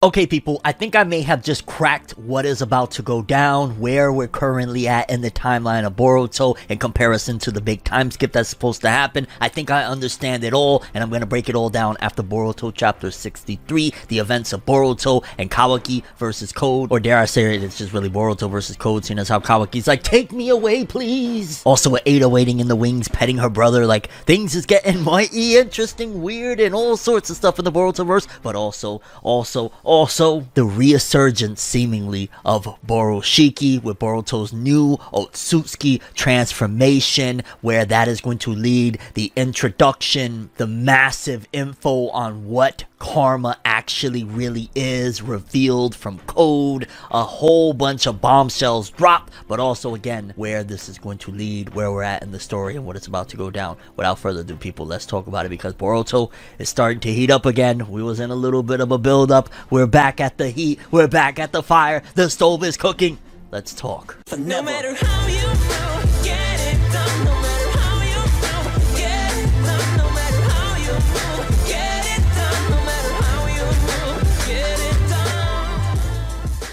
Okay people, I think I may have just cracked what is about to go down, where we're currently at in the timeline of Boruto in comparison to the big time skip that's supposed to happen. I think I understand it all, and I'm going to break it all down after Boruto chapter 63, the events of Boruto and Kawaki versus Code, or dare I say it, it's just really Boruto versus Code, seeing as how Kawaki's like, take me away please! Also with Ada waiting in the wings, petting her brother, like, things is getting mighty interesting, weird, and all sorts of stuff in the Borutoverse, but also the resurgence seemingly of Borushiki with Boruto's new Otsutsuki transformation, where that is going to lead the introduction, the massive info on what karma actually really is revealed from Code, a whole bunch of bombshells drop, but also again where this is going to lead, where we're at in the story, and what it's about to go down. Without further ado people, let's talk about it, because Boruto is starting to heat up again. We was in a little bit of a build up, we're back at the heat, we're back at the fire, the stove is cooking. Let's talk. No matter how you feel, get it done. No matter how you feel, get it done. No matter how you feel, get it done. No matter how you feel, get it done.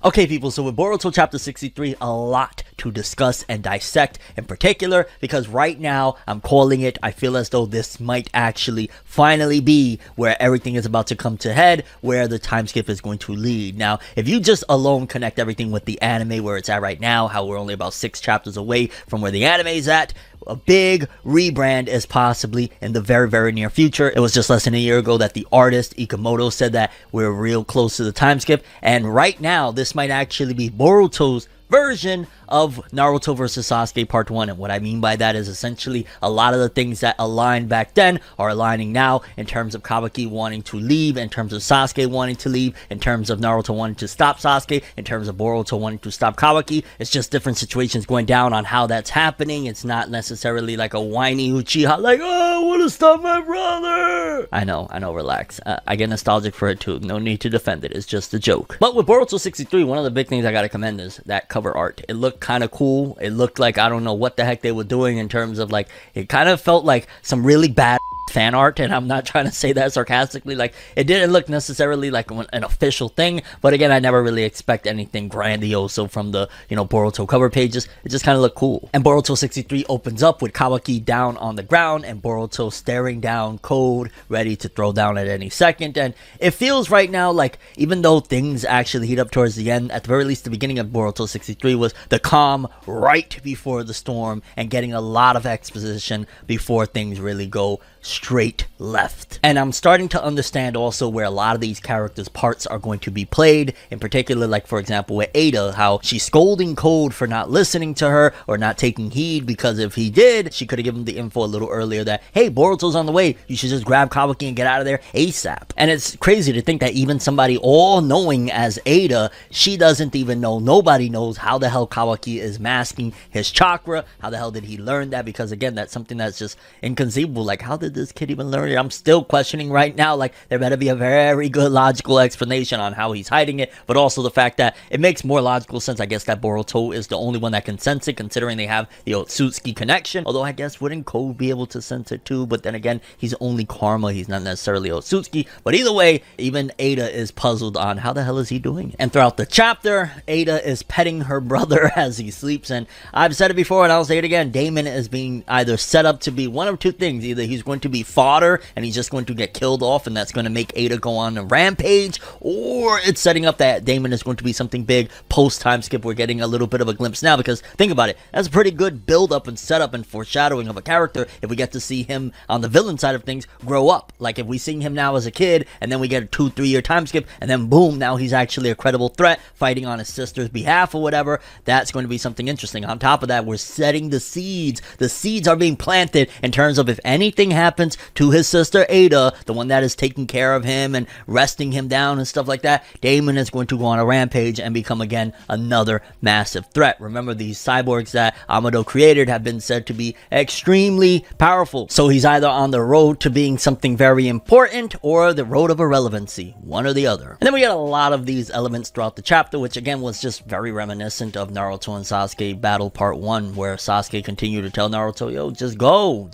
Okay people, so with Boruto chapter 63, a lot to discuss and dissect, in particular because right now I'm calling it, I feel as though this might actually finally be where everything is about to come to head, where the time skip is going to lead. Now if you just alone connect everything with the anime where it's at right now, how we're only about 6 chapters away from where the anime is at, a big rebrand is possibly in the very near future. It was just less than a year ago that the artist Ikamoto said that we're real close to the time skip, and right now this might actually be Boruto's version of Naruto vs Sasuke part 1, and what I mean by that is essentially a lot of the things that aligned back then are aligning now, in terms of Kawaki wanting to leave, in terms of Sasuke wanting to leave, in terms of Naruto wanting to stop Sasuke, in terms of Boruto wanting to stop Kawaki. It's just different situations going down on how that's happening. It's not necessarily like a whiny Uchiha like, oh, I want to stop my brother. I know, relax. I get nostalgic for it too. No need to defend it. It's just a joke. But with Boruto 63, one of the big things I gotta commend is that cover art. It looked kind of cool. It looked like, I don't know what the heck they were doing in terms of like, it kind of felt like some really bad fan art, and I'm not trying to say that sarcastically. Like, it didn't look necessarily like an official thing, but again, I never really expect anything grandiose from the, Boruto cover pages. It just kind of looked cool. And Boruto 63 opens up with Kawaki down on the ground and Boruto staring down Code, ready to throw down at any second. And it feels right now like, even though things actually heat up towards the end, at the very least the beginning of Boruto 63 was the calm right before the storm, and getting a lot of exposition before things really go straight left. And I'm starting to understand also where a lot of these characters' parts are going to be played, in particular, like for example with Ada, how she's scolding Code for not listening to her or not taking heed, because if he did, she could have given the info a little earlier that, hey, Boruto's on the way, you should just grab Kawaki and get out of there ASAP. And it's crazy to think that even somebody all-knowing as Ada, she doesn't even know, nobody knows how the hell Kawaki is masking his chakra. How the hell did he learn that? Because again, that's something that's just inconceivable. Like, how did this kid even learn it? I'm still questioning right now. Like, there better be a very good logical explanation on how he's hiding it, but also the fact that it makes more logical sense, I guess, that Boruto is the only one that can sense it, considering they have the Otsutsuki connection. Although I guess wouldn't Code be able to sense it too? But then again, he's only karma, he's not necessarily Otsutsuki. But either way, even Ada is puzzled on how the hell is he doing it. And throughout the chapter, Ada is petting her brother as he sleeps, and I've said it before and I'll say it again, Damon is being either set up to be one of two things. Either he's going to be fodder and he's just going to get killed off, and that's going to make Ada go on a rampage, or it's setting up that Damon is going to be something big post time skip. We're getting a little bit of a glimpse now, because think about it, that's a pretty good build up and setup and foreshadowing of a character if we get to see him on the villain side of things grow up. Like, if we see him now as a kid and then we get a 2-3 year time skip, and then boom, now he's actually a credible threat fighting on his sister's behalf or whatever, that's going to be something interesting. On top of that, we're setting the seeds. The seeds are being planted in terms of if anything happens to his sister Ada, the one that is taking care of him and resting him down and stuff like that, Damon is going to go on a rampage and become again another massive threat. Remember, these cyborgs that Amado created have been said to be extremely powerful, so he's either on the road to being something very important or the road of irrelevancy, one or the other. And then we get a lot of these elements throughout the chapter, which again was just very reminiscent of Naruto and Sasuke battle part 1, where Sasuke continued to tell Naruto, yo, just go.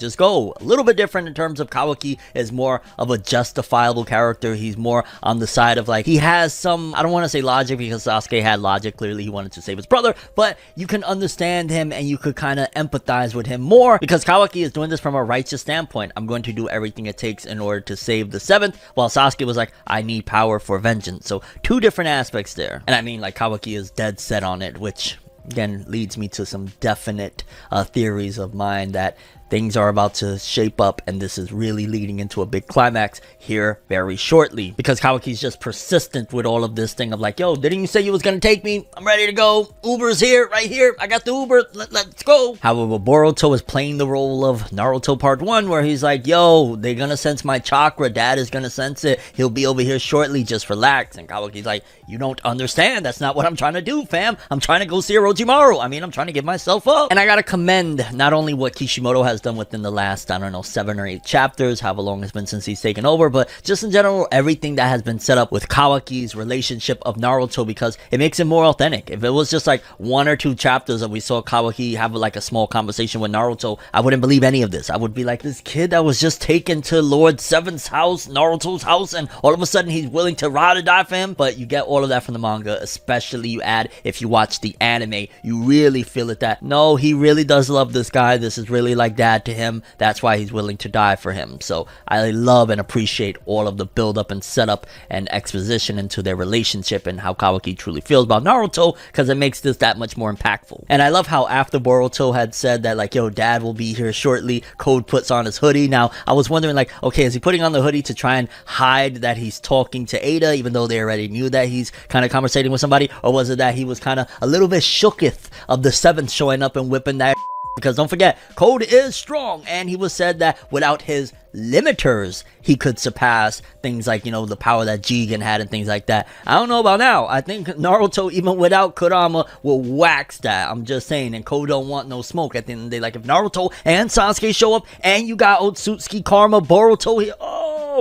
A little bit different different in terms of Kawaki is more of a justifiable character. He's more on the side of like, he has some, I don't want to say logic because Sasuke had logic. Clearly he wanted to save his brother, but you can understand him and you could kind of empathize with him more because Kawaki is doing this from a righteous standpoint. I'm going to do everything it takes in order to save the 7th, while Sasuke was like, I need power for vengeance. So two different aspects there. And I mean, like, Kawaki is dead set on it, which again leads me to some definite theories of mine that things are about to shape up, and this is really leading into a big climax here very shortly, because Kawaki's just persistent with all of this thing of like, yo, didn't you say you was gonna take me? I'm ready to go. Uber's here, right here. I got the Uber. Let's go. However, Boruto is playing the role of Naruto Part 1, where he's like, yo, they're gonna sense my chakra. Dad is gonna sense it. He'll be over here shortly. Just relax. And Kawaki's like, you don't understand. That's not what I'm trying to do, fam. I'm trying to go see Orochimaru. I mean, I'm trying to give myself up. And I gotta commend not only what Kishimoto has done within the last, I don't know, 7 or 8 chapters, however long it's been since he's taken over, but just in general, everything that has been set up with Kawaki's relationship of Naruto, because it makes it more authentic. If it was just like 1 or 2 chapters and we saw Kawaki have like a small conversation with Naruto, I wouldn't believe any of this. I would be like, this kid that was just taken to Lord Seven's house, Naruto's house, and all of a sudden he's willing to ride or die for him. But you get all of that from the manga, especially you add, if you watch the anime, you really feel it that, no, he really does love this guy. This is really like dad to him. That's why he's willing to die for him. So I love and appreciate all of the build up and setup and exposition into their relationship and how Kawaki truly feels about Naruto, because it makes this that much more impactful. And I love how after Boruto had said that like, yo, dad will be here shortly, Code puts on his hoodie. Now I was wondering like, okay, is he putting on the hoodie to try and hide that he's talking to Ada, even though they already knew that he's kind of conversating with somebody? Or was it that he was kind of a little bit shooketh of the 7th showing up and whipping that? Because don't forget, Code is strong, and he was said that without his limiters, he could surpass things like, you know, the power that Jigen had and things like that. I don't know about now. I think Naruto, even without Kurama, will wax that. I'm just saying, and Code don't want no smoke at the end of the day. Like, if Naruto and Sasuke show up, and you got Otsutsuki, Karma, Boruto here,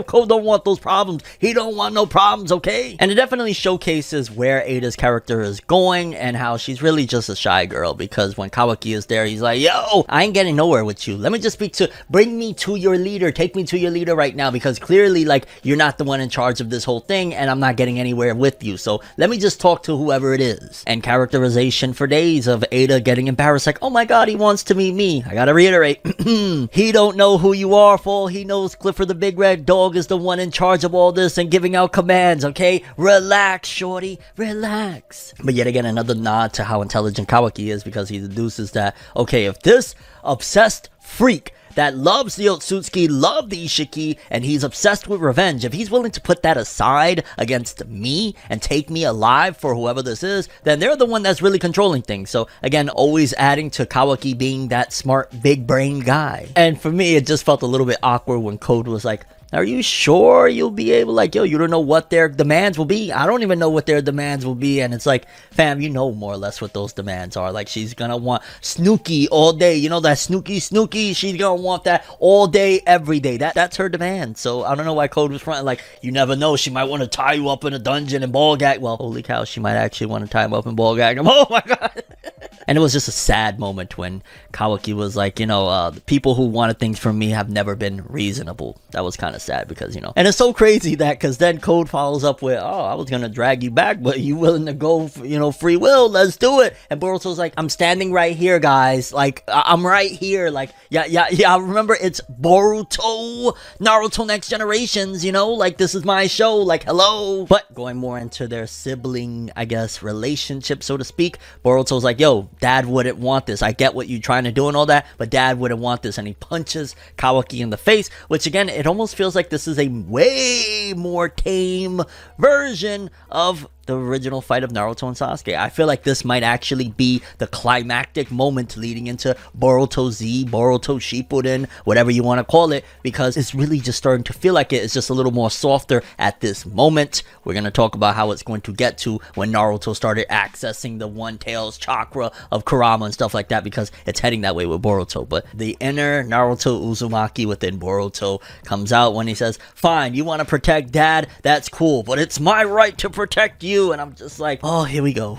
Code don't want those problems. He don't want no problems, okay? And it definitely showcases where Ada's character is going and how she's really just a shy girl, because when Kawaki is there, he's like, yo, I ain't getting nowhere with you. Let me just bring me to your leader. Take me to your leader right now, because clearly, like, you're not the one in charge of this whole thing, and I'm not getting anywhere with you. So let me just talk to whoever it is. And characterization for days of Ada getting embarrassed, like, oh my god, he wants to meet me. I gotta reiterate, he don't know who you are, fool. He knows Clifford the Big Red Dog is the one in charge of all this and giving out commands, okay? Relax, shorty, relax. But yet again, another nod to how intelligent Kawaki is, because he deduces that, okay, if this obsessed freak that loves the Otsutsuki, loves the Ishiki, and he's obsessed with revenge, if he's willing to put that aside against me and take me alive for whoever this is, then they're the one that's really controlling things. So again, always adding to Kawaki being that smart, big brain guy. And for me, it just felt a little bit awkward when Code was like, are you sure you'll be able, like, yo, you don't know what their demands will be? I don't even know what their demands will be. And it's like, fam, you know more or less what those demands are. Like, she's gonna want Snooki all day. You know that Snooki? She's gonna want that all day, every day. That's her demand. So I don't know why Code was fronting. Like, you never know. She might want to tie you up in a dungeon and ball gag. Well, holy cow, she might actually want to tie him up and ball gag him. Oh my god. And it was just a sad moment when Kawaki was like, you know, the people who wanted things from me have never been reasonable. That was kind of sad, because, you know, and it's so crazy that, because then Code follows up with, oh, I was gonna drag you back, but you willing to go, you know, free will, let's do it. And Boruto's like, I'm standing right here, guys, like, I'm right here, like, yeah, remember, it's Boruto, Naruto Next Generations, you know, like, this is my show, like, hello. But going more into their sibling, I guess, relationship, so to speak, Boruto's like, yo, dad wouldn't want this. I get what you're trying to do and all that, but dad wouldn't want this. And he punches Kawaki in the face, which again, it almost feels like this is a way more tame version of the original fight of Naruto and Sasuke. I feel like this might actually be the climactic moment leading into Boruto Z, Boruto Shippuden, whatever you want to call it, because it's really just starting to feel like it's just a little more softer at this moment. We're going to talk about how it's going to get to when Naruto started accessing the One Tails chakra of Kurama and stuff like that, because it's heading that way with Boruto. But the inner Naruto Uzumaki within Boruto comes out when he says, fine, you want to protect dad, that's cool, but it's my right to protect you. And I'm just like, oh, here we go.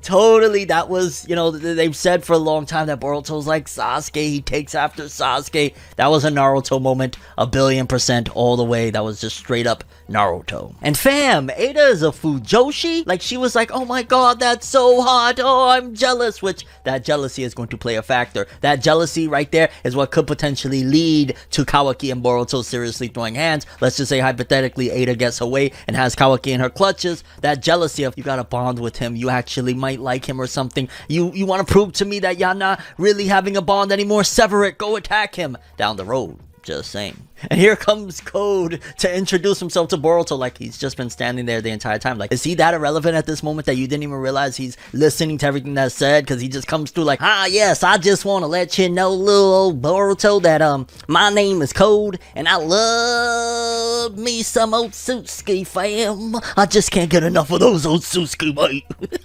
totally, that was, you know, they've said for a long time that Boruto's like Sasuke, he takes after Sasuke. That was a Naruto moment, 1,000,000,000% all the way. That was just straight up Naruto. And fam, Ada is a Fujoshi. Like, she was like, oh my god, that's so hot, oh, I'm jealous, which that jealousy is going to play a factor. That jealousy right there is what could potentially lead to Kawaki and Boruto seriously throwing hands. Let's just say hypothetically Ada gets away and has Kawaki in her clutches. That jealousy of, you got a bond with him, you actually might like him or something, you want to prove to me that y'all not really having a bond anymore, sever it, go attack him down the road. Just saying. And here comes Code to introduce himself to Boruto like he's just been standing there the entire time. Like, is he that irrelevant at this moment that you didn't even realize he's listening to everything that's said? Because he just comes through like, yes, I just want to let you know, little old Boruto, that my name is Code and I love me some Otsutsuki, fam. I just can't get enough of those Otsutsuki, mate.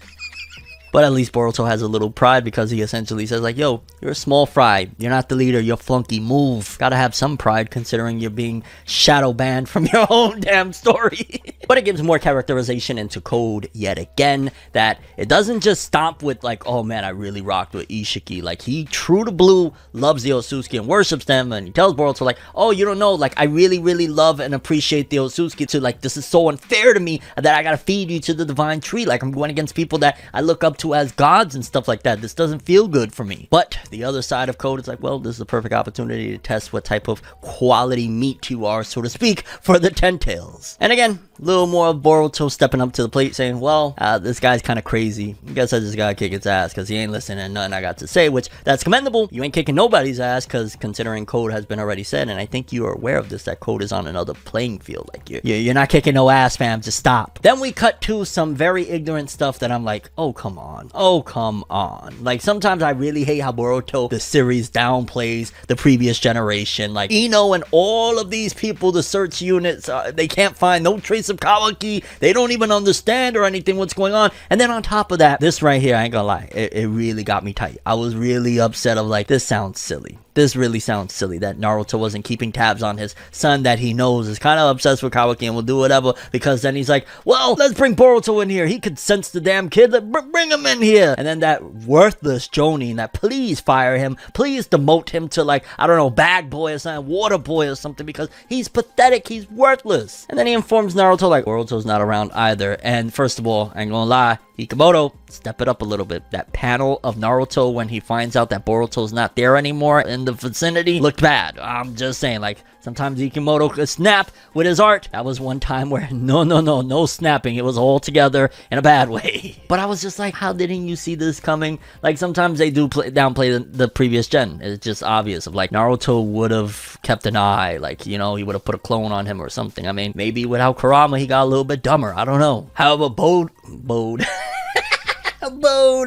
But at least Boruto has a little pride because he essentially says like, yo, you're a small fry. You're not the leader. You're flunky. Move. Gotta have some pride considering you're being shadow banned from your own damn story. But it gives more characterization into Code yet again, that it doesn't just stop with like, oh man, I really rocked with Ishiki. Like, he true to blue loves the Otsutsuki and worships them, and he tells Boruto like, oh, you don't know, like, I really, really love and appreciate the Otsutsuki too. Like, this is so unfair to me that I gotta feed you to the divine tree. Like, I'm going against people that I look up to as gods and stuff like that. This doesn't feel good for me. But the other side of Code is like, well, this is a perfect opportunity to test what type of quality meat you are, so to speak, for the Ten Tails. And again, a little more of Boruto stepping up to the plate saying, well, this guy's kind of crazy. I guess I just gotta kick his ass because he ain't listening to nothing I got to say, which that's commendable. You ain't kicking nobody's ass because considering Code has been already said, and I think you are aware of this, that Code is on another playing field. Like, you're not kicking no ass, fam. Just stop. Then we cut to some very ignorant stuff that I'm like, oh, come on. Oh, come on. Like, sometimes I really hate how Boruto, the series, downplays the previous generation. Like, Ino and all of these people, the search units, they can't find no trace of Kawaki. They don't even understand or anything what's going on. And then on top of that, this right here, I ain't gonna lie, it really got me tight. I was really upset of like, this sounds silly. This really sounds silly that Naruto wasn't keeping tabs on his son that he knows is kind of obsessed with Kawaki and will do whatever, because then he's like, well, let's bring Boruto in here. He could sense the damn kid. Bring him in here. And then that worthless Jonin that please fire him. Please demote him to like, I don't know, bag boy or something, water boy or something, because he's pathetic. He's worthless. And then he informs Naruto like, Boruto's not around either. And first of all, I ain't gonna lie, Hikamoto, step it up a little bit. That panel of Naruto when he finds out that Boruto's not there anymore in the vicinity looked bad. I'm just saying, like, sometimes Hikamoto could snap with his art. That was one time where no snapping. It was all together in a bad way. But I was just like, how didn't you see this coming? Like, sometimes they do downplay the previous gen. It's just obvious of like, Naruto would have kept an eye. Like, you know, he would have put a clone on him or something. I mean, maybe without Kurama, he got a little bit dumber. I don't know. However,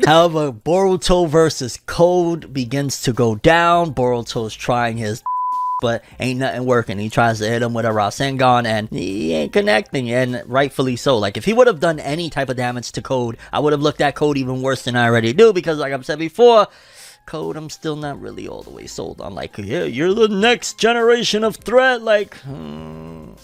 However, Boruto versus Code begins to go down. Boruto's trying his but ain't nothing working. He tries to hit him with a Rasengan and he ain't connecting, and rightfully so. Like, if he would have done any type of damage to Code, I would have looked at Code even worse than I already do, because like I've said before, Code, I'm still not really all the way sold on. Like, yeah, you're the next generation of threat. Like,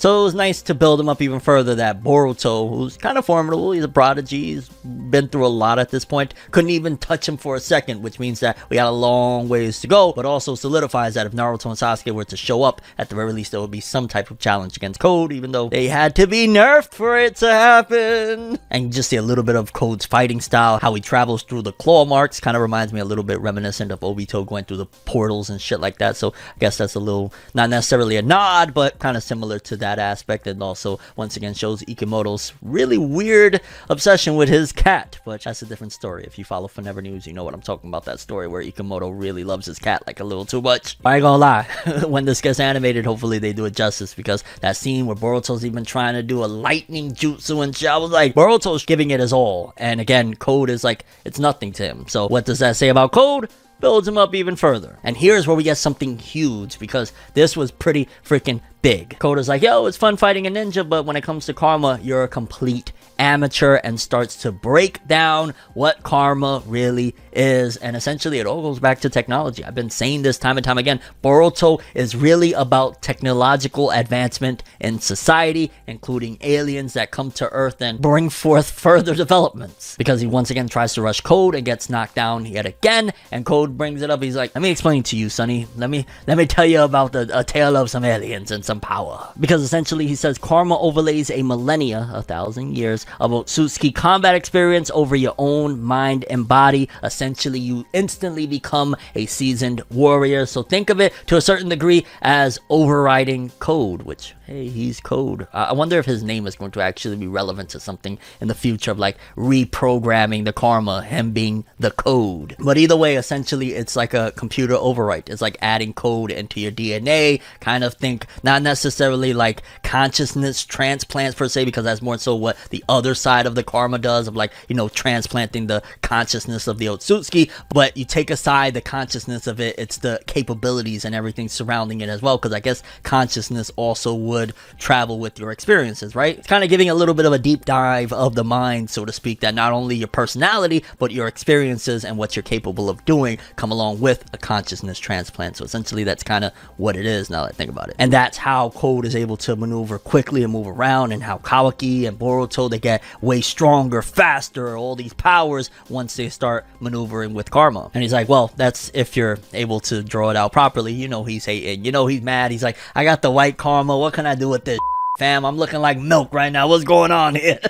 So it was nice to build him up even further, that Boruto, who's kind of formidable, he's a prodigy, he's been through a lot at this point, couldn't even touch him for a second, which means that we got a long ways to go, but also solidifies that if Naruto and Sasuke were to show up, at the very least there would be some type of challenge against Code, even though they had to be nerfed for it to happen. And you just see a little bit of Code's fighting style, how he travels through the claw marks, kind of reminds me a little bit reminiscent of Obito going through the portals and shit like that. So I guess that's a little, not necessarily a nod, but kind of similar to that aspect, and also once again shows Ikemoto's really weird obsession with his cat, but that's a different story. If you follow Forever News, you know what I'm talking about, that story where Ikemoto really loves his cat like a little too much. I ain't gonna lie, when this gets animated, hopefully they do it justice, because that scene where Boruto's even trying to do a lightning jutsu and shit, I was like, Boruto's giving it his all, and again, Code is like, it's nothing to him. So what does that say about Code? Builds him up even further. And here's where we get something huge, because this was pretty freaking big. Code is like, yo, it's fun fighting a ninja, but when it comes to karma, you're a complete amateur and starts to break down what karma really is. And essentially it all goes back to technology. I've been saying this time and time again. Boruto is really about technological advancement in society, including aliens that come to Earth and bring forth further developments. Because he once again tries to rush Code and gets knocked down yet again, and Code brings it up. He's like, let me explain to you, Sonny. Let me tell you about a tale of some aliens and some power. Because essentially he says karma overlays a millennia, 1,000 years, of Otsutsuki combat experience over your own mind and body. Essentially, you instantly become a seasoned warrior. So think of it to a certain degree as overriding Code, which, hey, he's Code. I wonder if his name is going to actually be relevant to something in the future of like reprogramming the karma, him being the Code. But either way, essentially, it's like a computer overwrite. It's like adding code into your DNA. Kind of think, not necessarily like consciousness transplants per se, because that's more so what the other side of the karma does, of like, you know, transplanting the consciousness of the Otsutsuki. But you take aside the consciousness of it, it's the capabilities and everything surrounding it as well, because I guess consciousness also would travel with your experiences, right? It's kind of giving a little bit of a deep dive of the mind, so to speak, that not only your personality, but your experiences and what you're capable of doing come along with a consciousness transplant. So essentially that's kind of what it is now that I think about it. And that's how Code is able to maneuver quickly and move around, and how Kawaki and Boruto, they get way stronger, faster, all these powers once they start maneuvering with karma. And he's like, well, that's if you're able to draw it out properly. You know he's hating, you know he's mad. He's like, I got the white karma, what can I do with this, fam? I'm looking like milk right now, what's going on here?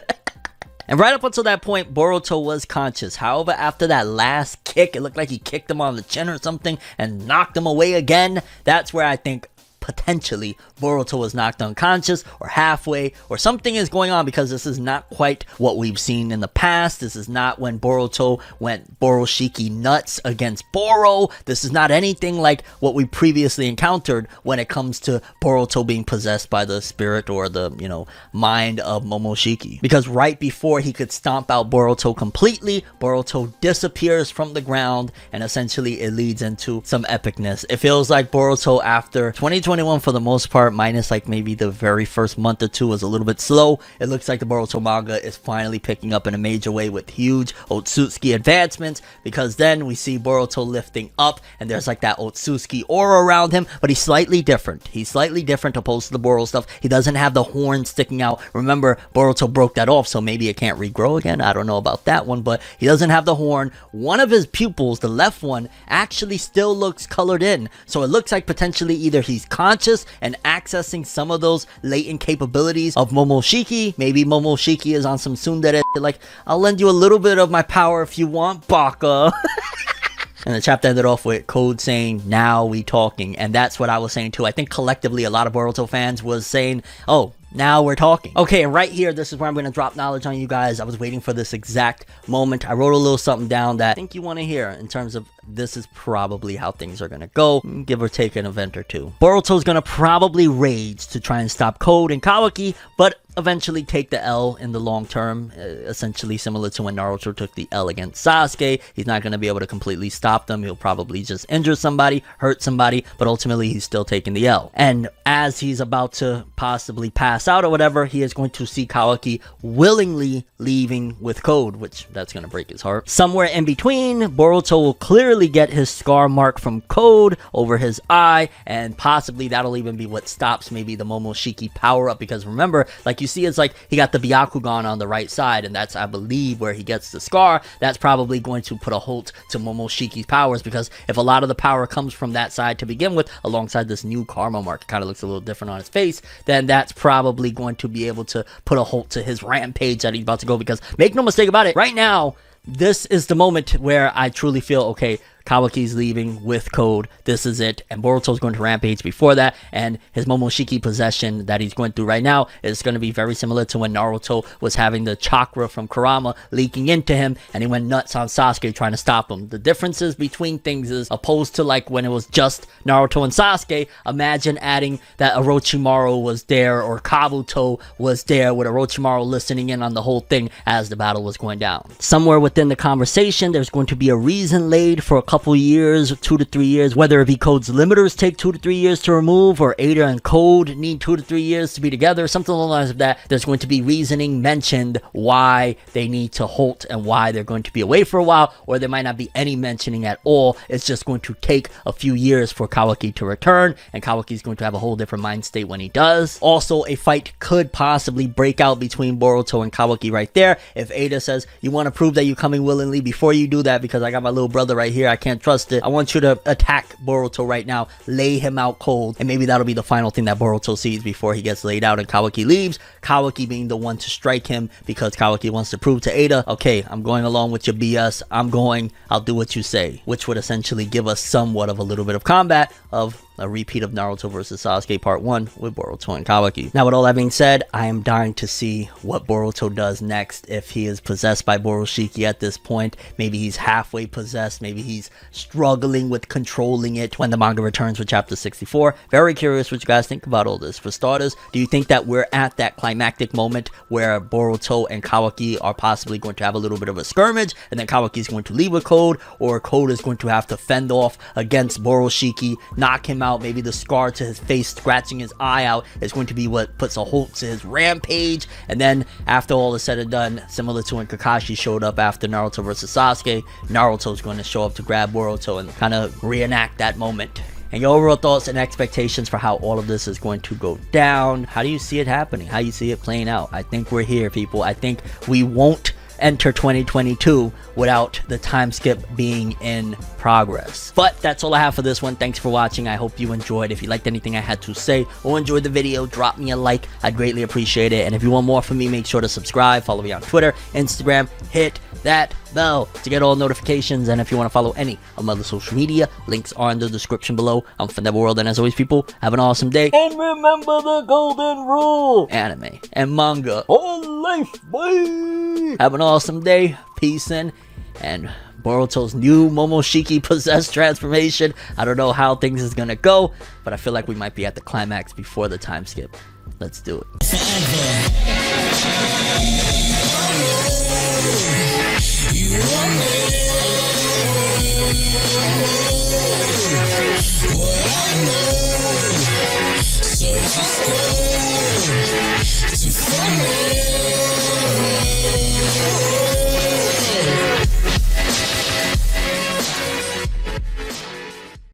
And right up until that point, Boruto was conscious. However, after that last kick, it looked like he kicked him on the chin or something and knocked him away again. That's where I think potentially Boruto was knocked unconscious or halfway, or something is going on, because this is not quite what we've seen in the past. This is not when Boruto went Boroshiki nuts against Boro. This is not anything like what we previously encountered when it comes to Boruto being possessed by the spirit or the, you know, mind of Momoshiki. Because right before he could stomp out Boruto completely, Boruto disappears from the ground, and essentially it leads into some epicness. It feels like Boruto after 2021 for the most part, minus like maybe the very first month or two, was a little bit slow. It looks like the Boruto manga is finally picking up in a major way with huge Otsutsuki advancements, because then we see Boruto lifting up and there's like that Otsutsuki aura around him, but he's slightly different. He's slightly different opposed to the Boruto stuff. He doesn't have the horn sticking out. Remember, Boruto broke that off, so maybe it can't regrow again. I don't know about that one, but he doesn't have the horn. One of his pupils, the left one, actually still looks colored in, so it looks like potentially either he's conscious and accessing some of those latent capabilities of Momoshiki. Maybe Momoshiki is on some tsundere, like, I'll lend you a little bit of my power if you want, baka. And the chapter ended off with Code saying, now we talking. And that's what I was saying too. I think collectively a lot of Boruto fans was saying, oh, now we're talking. Okay, and right here, this is where I'm going to drop knowledge on you guys. I was waiting for this exact moment. I wrote a little something down that I think you want to hear in terms of this is probably how things are going to go, give or take an event or two. Boruto's going to probably rage to try and stop Code and Kawaki, but eventually take the L in the long term, essentially similar to when Naruto took the L against Sasuke. He's not going to be able to completely stop them. He'll probably just injure somebody, hurt somebody, but ultimately he's still taking the L. And as he's about to possibly pass out or whatever, he is going to see Kawaki willingly leaving with Code, which that's going to break his heart. Somewhere in between, Boruto will clearly get his scar mark from Code over his eye, and possibly that'll even be what stops maybe the Momoshiki power up, because remember, like you see, it's like he got the Byakugan on the right side, and that's, I believe, where he gets the scar. That's probably going to put a halt to Momoshiki's powers, because if a lot of the power comes from that side to begin with, alongside this new karma mark, it kind of looks a little different on his face, then that's probably going to be able to put a halt to his rampage that he's about to go. Because make no mistake about it, right now, this is the moment where I truly feel, okay, Kawaki's leaving with Code, this is it, and Boruto's going to rampage before that, and his Momoshiki possession that he's going through right now is going to be very similar to when Naruto was having the chakra from Kurama leaking into him, and he went nuts on Sasuke trying to stop him. The differences between things is, opposed to like when it was just Naruto and Sasuke, imagine adding that Orochimaru was there, or Kabuto was there, with Orochimaru listening in on the whole thing as the battle was going down. Somewhere within the conversation, there's going to be a reason laid for a couple couple years, 2 to 3 years, whether it be Code's limiters take 2 to 3 years to remove, or Ada and Code need 2 to 3 years to be together, something along the lines of that. There's going to be reasoning mentioned why they need to halt and why they're going to be away for a while, or there might not be any mentioning at all. It's just going to take a few years for Kawaki to return, and Kawaki's going to have a whole different mind state when he does. Also, a fight could possibly break out between Boruto and Kawaki right there. If Ada says, you want to prove that you're coming willingly, before you do that, because I got my little brother right here, I can't trust it, I want you to attack Boruto right now, lay him out cold, and maybe that'll be the final thing that Boruto sees before he gets laid out and Kawaki leaves. Kawaki being the one to strike him because Kawaki wants to prove to Ada, okay, I'm going along with your BS, I'll do what you say, which would essentially give us somewhat of a little bit of combat of a repeat of Naruto vs Sasuke Part 1 with Boruto and Kawaki. Now, with all that being said, I am dying to see what Boruto does next. If he is possessed by Boroshiki at this point, maybe he's halfway possessed, maybe he's struggling with controlling it when the manga returns with chapter 64. Very curious what you guys think about all this. For starters, do you think that we're at that climactic moment where Boruto and Kawaki are possibly going to have a little bit of a skirmish, and then Kawaki is going to leave with Code, or Code is going to have to fend off against Boroshiki, knock him out? Maybe the scar to his face scratching his eye out is going to be what puts a halt to his rampage, and then after all is said and done, similar to when Kakashi showed up after Naruto vs Sasuke, Naruto's going to show up to grab Boruto and kind of reenact that moment. And your overall thoughts and expectations for how all of this is going to go down. How do you see it happening? How do you see it playing out? I think we're here, people. I think we won't enter 2022 without the time skip being in progress. But that's all I have for this one. Thanks for watching. I hope you enjoyed. If you liked anything I had to say or enjoyed the video, drop me a like. I'd greatly appreciate it. And if you want more from me, make sure to subscribe, follow me on Twitter, Instagram, hit that bell to get all notifications. And if you want to follow any of my other social media, links are in the description below. I'm ForneverWorld, and as always, people, have an awesome day. And remember the golden rule: anime and manga on life, boy. Have an awesome day. Peace in. And Boruto's new Momoshiki possessed transformation. I don't know how things is gonna go, but I feel like we might be at the climax before the time skip. Let's do it.